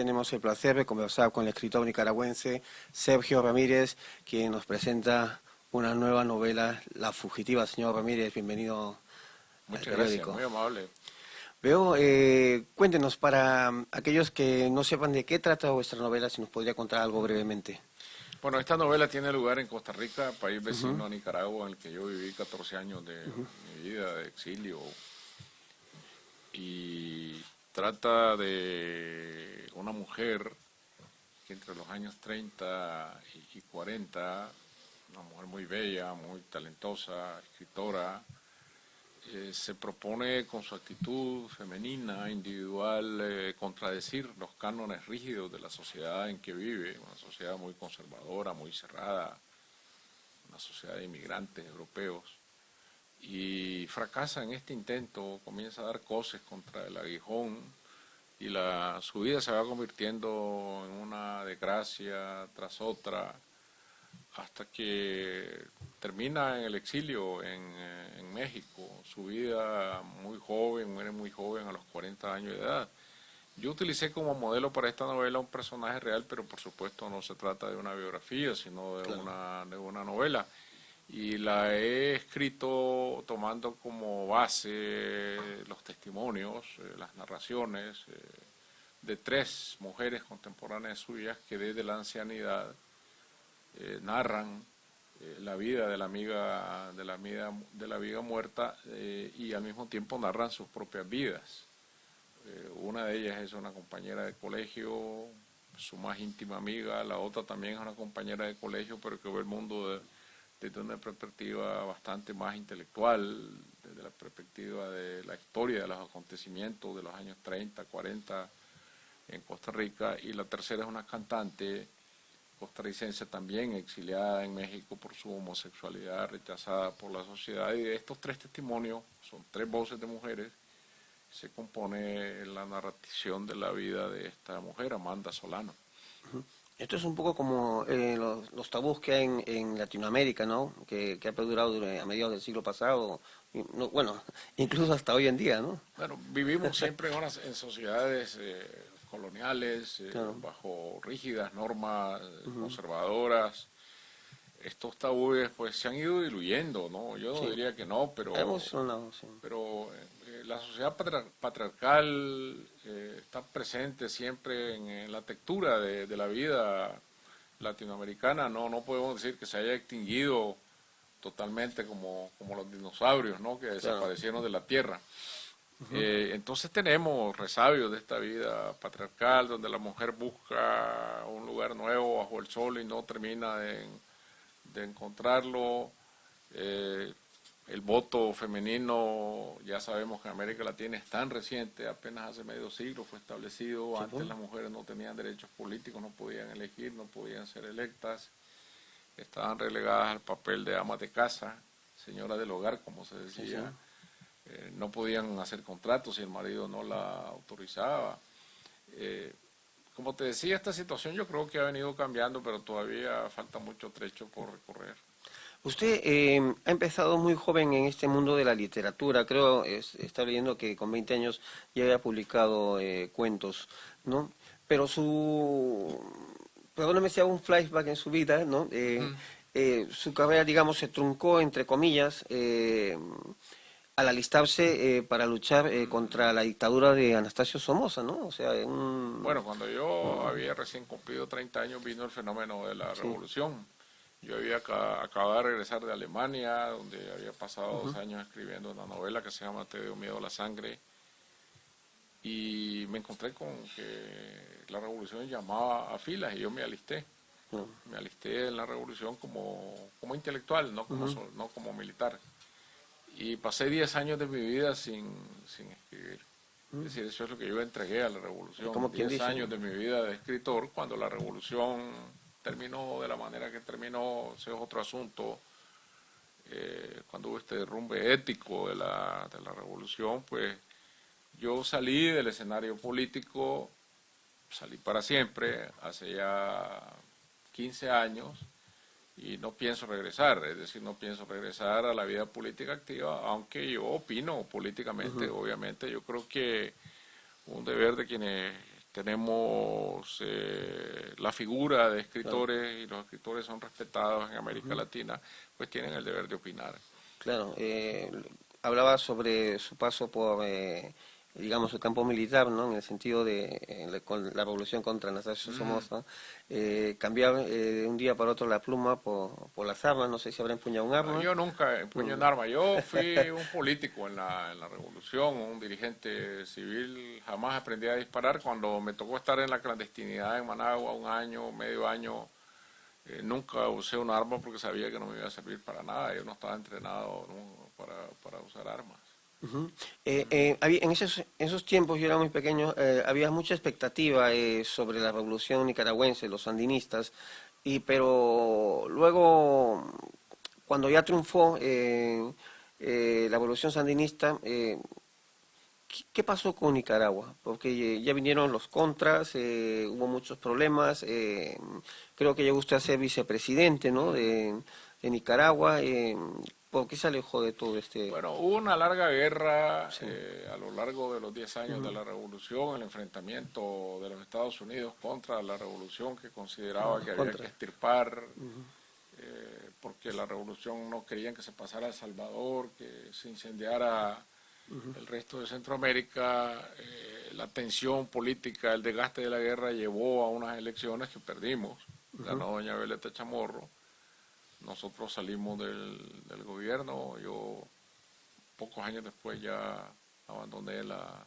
tenemos el placer de conversar con el escritor nicaragüense Sergio Ramírez, quien nos presenta una nueva novela, La Fugitiva. Señor Ramírez, bienvenido al Muchas gracias, periódico. muy amable. Veo, cuéntenos, para aquellos que no sepan de qué trata vuestra novela, si nos podría contar algo brevemente. Bueno, esta novela tiene lugar en Costa Rica, país vecino a Nicaragua, en el que yo viví 14 años de mi vida de exilio. Y trata de una mujer que entre los años 30 y 40, una mujer muy bella, muy talentosa, escritora, se propone con su actitud femenina, individual, contradecir los cánones rígidos de la sociedad en que vive, una sociedad muy conservadora, muy cerrada, una sociedad de inmigrantes europeos, y fracasa en este intento, comienza a dar coces contra el aguijón, y su vida se va convirtiendo en una desgracia tras otra, hasta que termina en el exilio en México, su vida muy joven, muere muy joven a los 40 años de edad. Yo utilicé como modelo para esta novela un personaje real, pero por supuesto no se trata de una biografía, sino de, de una novela. Y la he escrito tomando como base los testimonios, las narraciones de 3 mujeres contemporáneas suyas que desde la ancianidad narran la vida de la amiga muerta y al mismo tiempo narran sus propias vidas. Una de ellas es una compañera de colegio, su más íntima amiga, la otra también es una compañera de colegio, pero que ve el mundo desde una perspectiva bastante más intelectual, desde la perspectiva de la historia de los acontecimientos de los años 30, 40 en Costa Rica, y la tercera es una cantante costarricense también exiliada en México por su homosexualidad, rechazada por la sociedad. Y de estos 3 testimonios, son 3 voces de mujeres, se compone la narración de la vida de esta mujer, Amanda Solano. Esto es un poco como los tabús que hay en Latinoamérica, ¿no? Que ha perdurado a mediados del siglo pasado, bueno, incluso hasta hoy en día, ¿no? Bueno, vivimos siempre en sociedades coloniales, Claro. bajo rígidas normas conservadoras. Estos tabúes pues se han ido diluyendo, ¿no? Yo no Sí, diría que no, hemos sonado, sí. pero la sociedad patriarcal está presente siempre en la textura de la vida latinoamericana. No podemos decir que se haya extinguido totalmente como los dinosaurios, ¿no? Que desaparecieron de la tierra. Entonces tenemos resabios de esta vida patriarcal, donde la mujer busca un lugar nuevo bajo el sol y no termina de encontrarlo. El voto femenino, ya sabemos que en América Latina es tan reciente, apenas hace medio siglo fue establecido. Antes las mujeres no tenían derechos políticos, no podían elegir, no podían ser electas, estaban relegadas al papel de amas de casa, señora del hogar, como se decía. No podían hacer contratos si el marido no la autorizaba. Como te decía, esta situación yo creo que ha venido cambiando, pero todavía falta mucho trecho por recorrer. Usted ha empezado muy joven en este mundo de la literatura, creo, está leyendo que con 20 años ya había publicado cuentos, ¿no? Pero perdóneme si hago un flashback en su vida, ¿no? Su carrera, digamos, se truncó, entre comillas, al alistarse para luchar contra la dictadura de Anastasio Somoza, ¿no? O sea, Bueno, cuando yo había recién cumplido 30 años vino el fenómeno de la revolución. Yo había acabado de regresar de Alemania, donde había pasado 2 años escribiendo una novela que se llama Te dio miedo a la sangre, y me encontré con que la revolución llamaba a filas y yo me alisté. Me alisté en la revolución como intelectual, no como militar. Y pasé 10 años de mi vida sin escribir. Es decir, eso es lo que yo entregué a la revolución. 10 años de mi vida de escritor, cuando la revolución terminó de la manera que terminó, ese es otro asunto. Cuando hubo este derrumbe ético de la revolución, pues yo salí del escenario político, salí para siempre, hace ya 15 años, y no pienso regresar, es decir, no pienso regresar a la vida política activa, aunque yo opino políticamente, obviamente. Yo creo que un deber de quienes tenemos la figura de escritores, y los escritores son respetados en América Latina, pues tienen el deber de opinar. Claro, hablaba sobre su paso por, digamos, el campo militar, ¿no? En el sentido de con la revolución contra Anastasio Somoza, cambiar de un día para otro la pluma por las armas, no sé si habrá empuñado un arma. Yo nunca empuñé un arma, yo fui un político en la revolución, un dirigente civil, jamás aprendí a disparar. Cuando me tocó estar en la clandestinidad en Managua, un año, medio año, nunca usé un arma porque sabía que no me iba a servir para nada, yo no estaba entrenado, ¿no?, para usar armas. En esos tiempos, yo era muy pequeño, había mucha expectativa sobre la revolución nicaragüense, los sandinistas, pero luego, cuando ya triunfó la revolución sandinista, ¿qué pasó con Nicaragua? Porque ya vinieron los contras, hubo muchos problemas, creo que llegó usted a ser vicepresidente, ¿no?, de Nicaragua. ¿Por qué se alejó de todo este...? Bueno, hubo una larga guerra Sí. a lo largo de los 10 años de la revolución, el enfrentamiento de los Estados Unidos contra la revolución, que consideraba que había que extirpar, porque la revolución no querían que se pasara a El Salvador, que se incendiara el resto de Centroamérica. La tensión política, el desgaste de la guerra llevó a unas elecciones que perdimos. Ganó doña Violeta Chamorro. Nosotros salimos del gobierno. Yo pocos años después ya abandoné la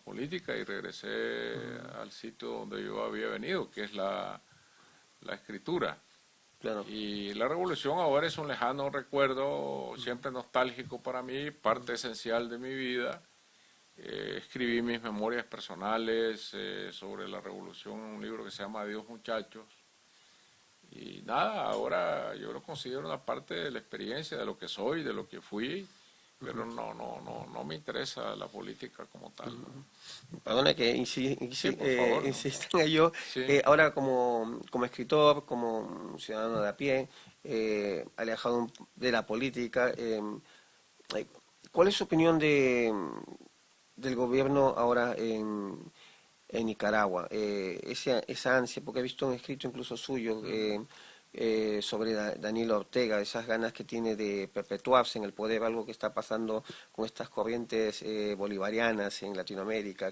política y regresé al sitio donde yo había venido, que es la escritura. Claro. Y la revolución ahora es un lejano recuerdo, siempre nostálgico para mí, parte esencial de mi vida. Escribí mis memorias personales sobre la revolución en un libro que se llama Adiós muchachos. Y nada, ahora yo lo considero una parte de la experiencia, de lo que soy, de lo que fui, pero no me interesa la política como tal, ¿no? Perdona que Sí, por favor, ¿no? insista en ello. Sí. Ahora como escritor, como ciudadano de a pie, alejado de la política, ¿cuál es su opinión del gobierno ahora en Nicaragua? Esa ansia, porque he visto un escrito incluso suyo sobre Daniel Ortega, esas ganas que tiene de perpetuarse en el poder, algo que está pasando con estas corrientes bolivarianas en Latinoamérica,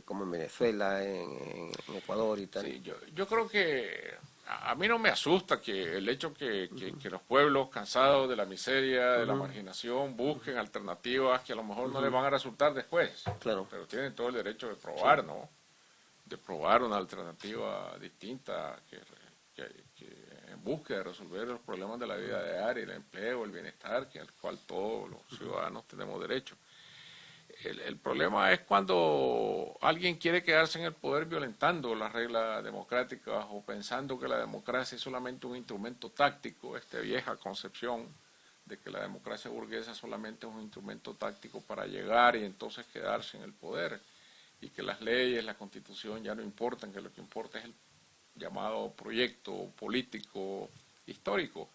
como en Venezuela, en Ecuador y tal. Sí, yo creo que a mí no me asusta que el hecho que los pueblos cansados de la miseria, de la marginación, busquen alternativas que a lo mejor no les van a resultar después. Claro. Pero tienen todo el derecho de probar, ¿no? De probar una alternativa distinta que en búsqueda de resolver los problemas de la vida diaria, el empleo, el bienestar, al cual todos los ciudadanos tenemos derecho. El problema es cuando alguien quiere quedarse en el poder violentando las reglas democráticas o pensando que la democracia es solamente un instrumento táctico, esta vieja concepción de que la democracia burguesa solamente es un instrumento táctico para llegar y entonces quedarse en el poder, y que las leyes, la constitución ya no importan, que lo que importa es el llamado proyecto político histórico.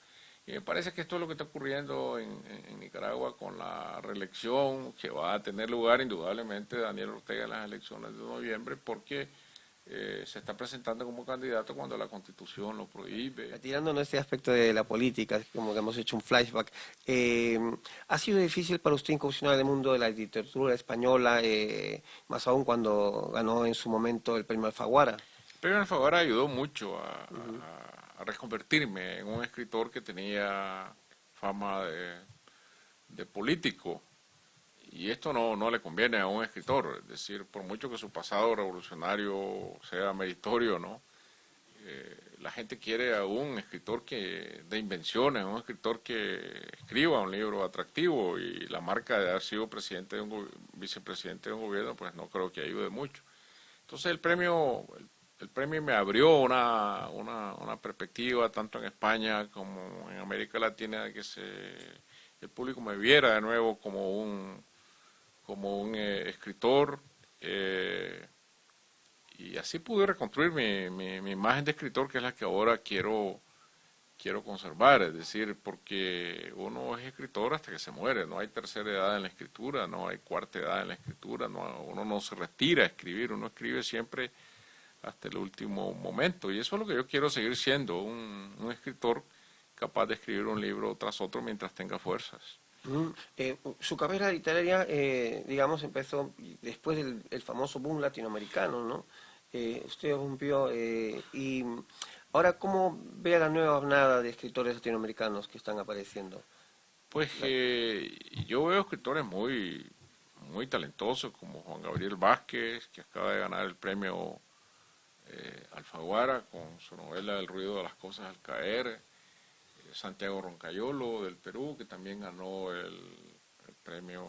Y me parece que esto es lo que está ocurriendo en Nicaragua con la reelección que va a tener lugar indudablemente Daniel Ortega en las elecciones de noviembre, porque se está presentando como candidato cuando la Constitución lo prohíbe. Retirándonos este aspecto de la política, como que hemos hecho un flashback, ¿ha sido difícil para usted incursionar en el mundo de la literatura española, más aún cuando ganó en su momento el premio Alfaguara? El premio Alfaguara ayudó mucho a reconvertirme en un escritor que tenía fama de político. Y esto no le conviene a un escritor, es decir, por mucho que su pasado revolucionario sea meritorio, ¿no? La gente quiere a un escritor de invenciones, un escritor que escriba un libro atractivo, y la marca de haber sido vicepresidente de un gobierno, pues no creo que ayude mucho. Entonces el premio me abrió una perspectiva tanto en España como en América Latina, de que el público me viera de nuevo como un escritor, y así pude reconstruir mi imagen de escritor, que es la que ahora quiero quiero conservar, es decir, porque uno es escritor hasta que se muere, no hay tercera edad en la escritura, no hay cuarta edad en la escritura, uno no se retira a escribir, uno escribe siempre hasta el último momento, y eso es lo que yo quiero seguir siendo, un escritor capaz de escribir un libro tras otro mientras tenga fuerzas. Su carrera literaria, digamos, empezó después del el famoso boom latinoamericano, ¿no? Usted rompió y ahora, ¿cómo ve a la nueva jornada de escritores latinoamericanos que están apareciendo? Pues yo veo escritores muy talentosos como Juan Gabriel Vázquez, que acaba de ganar el premio Alfaguara con su novela El ruido de las cosas al caer, Santiago Roncayolo del Perú, que también ganó el premio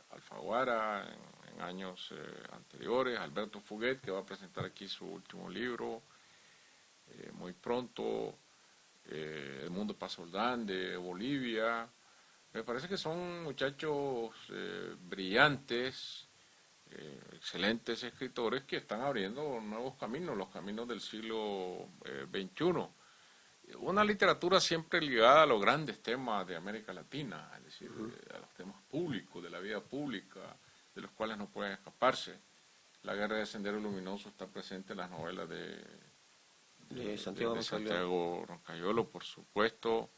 Alfaguara en años anteriores, Alberto Fuguet, que va a presentar aquí su último libro muy pronto, Edmundo Pasoldán de Bolivia. Me parece que son muchachos brillantes, excelentes escritores que están abriendo nuevos caminos, los caminos del siglo XXI. Una literatura siempre ligada a los grandes temas de América Latina, es decir, a los temas públicos, de la vida pública, de los cuales no pueden escaparse. La guerra de Sendero Luminoso está presente en las novelas de Santiago Roncayolo, por supuesto,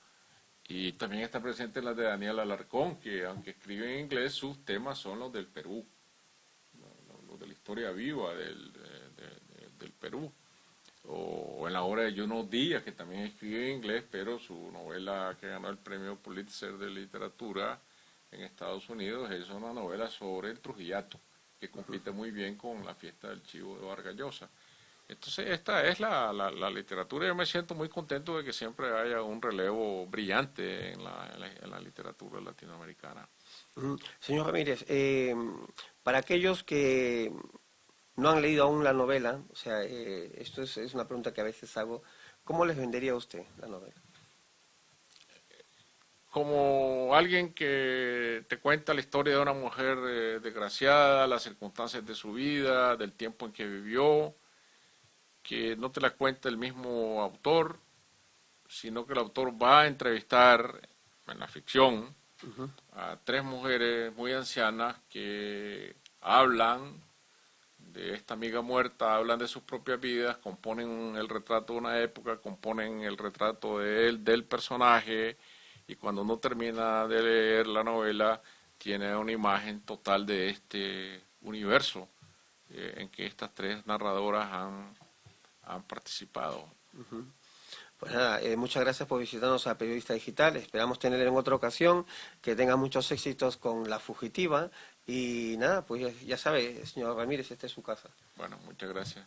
y también está presente en las de Daniel Alarcón, que aunque escribe en inglés, sus temas son los del Perú, los de la historia viva del Perú. O en la obra de Junot Díaz, que también escribe en inglés, pero su novela que ganó el premio Pulitzer de literatura en Estados Unidos es una novela sobre el Trujillato, que compite muy bien con la fiesta del chivo de Vargas Llosa. Entonces esta es la literatura. Yo me siento muy contento de que siempre haya un relevo brillante en la literatura latinoamericana. Señor Ramírez, para aquellos que no han leído aún la novela, o sea, esto es una pregunta que a veces hago, ¿cómo les vendería a usted la novela? Como alguien que te cuenta la historia de una mujer desgraciada, las circunstancias de su vida, del tiempo en que vivió, que no te la cuenta el mismo autor, sino que el autor va a entrevistar en la ficción a 3 mujeres muy ancianas que hablan de esta amiga muerta, hablan de sus propias vidas, componen el retrato de una época, componen el retrato de él, del personaje, y cuando uno termina de leer la novela, tiene una imagen total de este universo en que estas 3 narradoras han participado. Pues nada, muchas gracias por visitarnos a Periodista Digital. Esperamos tenerle en otra ocasión, que tenga muchos éxitos con La Fugitiva. Y nada, pues ya sabe, señor Ramírez, esta es su casa. Bueno, muchas gracias.